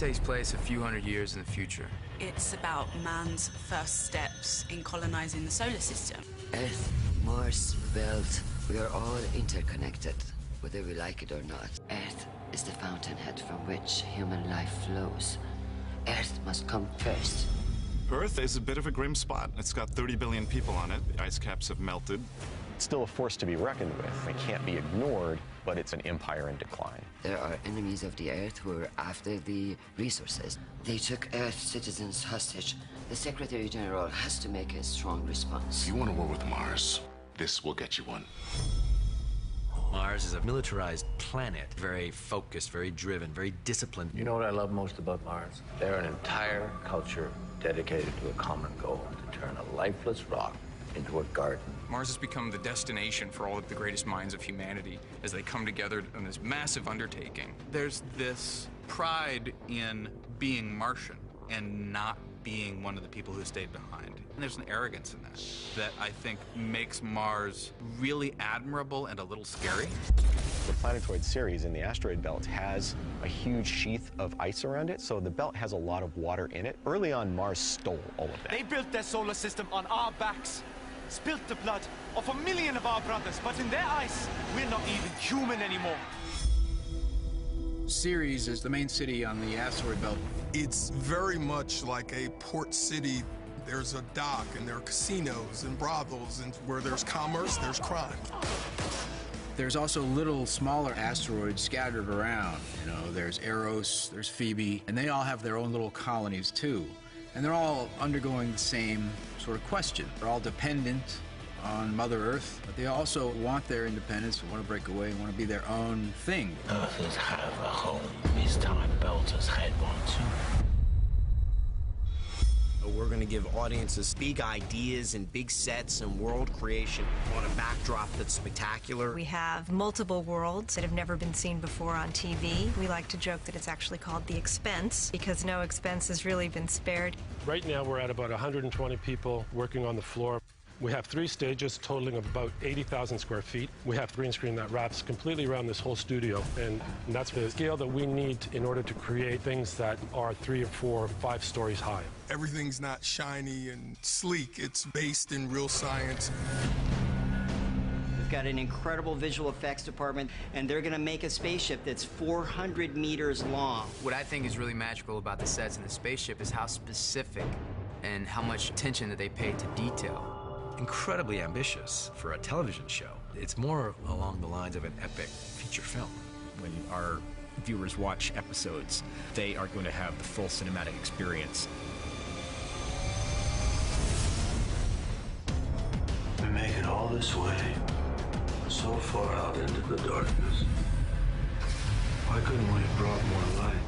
takes place a few hundred years in the future. It's about man's first steps in colonizing the solar system. Earth, Mars, belt, we are all interconnected, whether we like it or not. Earth is the fountainhead from which human life flows. Earth must come first. Earth is a bit of a grim spot. It's got 30 billion people on it. The ice caps have melted. It's still a force to be reckoned with. It can't be ignored, but it's an empire in decline. There are enemies of the Earth who are after the resources. They took Earth citizens hostage. The Secretary General has to make a strong response. If you want to war with Mars, this will get you one. Mars is a militarized planet, very focused, very driven, very disciplined. You know what I love most about Mars? They're an entire culture dedicated to a common goal, to turn a lifeless rock into a garden. Mars has become the destination for all of the greatest minds of humanity as they come together on this massive undertaking. There's this pride in being Martian and not being one of the people who stayed behind. And there's an arrogance in that I think makes Mars really admirable and a little scary. The planetoid series in the asteroid belt has a huge sheath of ice around it, so the belt has a lot of water in it. Early on, Mars stole all of that. They built their solar system on our backs, spilt the blood of 1 million of our brothers, but in their eyes, we're not even human anymore. Ceres is the main city on the asteroid belt. It's very much like a port city. There's a dock, and there are casinos and brothels, and where there's commerce, there's crime. There's also little smaller asteroids scattered around. You know, there's Eros, there's Phoebe, and they all have their own little colonies too. And they're all undergoing the same sort of question. They're all dependent on Mother Earth, but they also want their independence, want to break away, want to be their own thing. Earthers have a home. It's time Belters had one too. We're going to give audiences big ideas and big sets and world creation on a backdrop that's spectacular. We have multiple worlds that have never been seen before on TV. We like to joke that it's actually called the Expense because no expense has really been spared. Right now we're at about 120 people working on the floor. We have 3 stages totaling about 80,000 square feet. We have green screen that wraps completely around this whole studio, and that's the scale that we need in order to create things that are 3 or 4 or 5 stories high. Everything's not shiny and sleek. It's based in real science. We've got an incredible visual effects department, and they're going to make a spaceship that's 400 meters long. What I think is really magical about the sets and the spaceship is how specific and how much attention that they pay to detail. Incredibly ambitious for a television show. It's more along the lines of an epic feature film. When our viewers watch episodes, they are going to have the full cinematic experience. We make it all this way, so far out into the darkness. Why couldn't we have brought more light?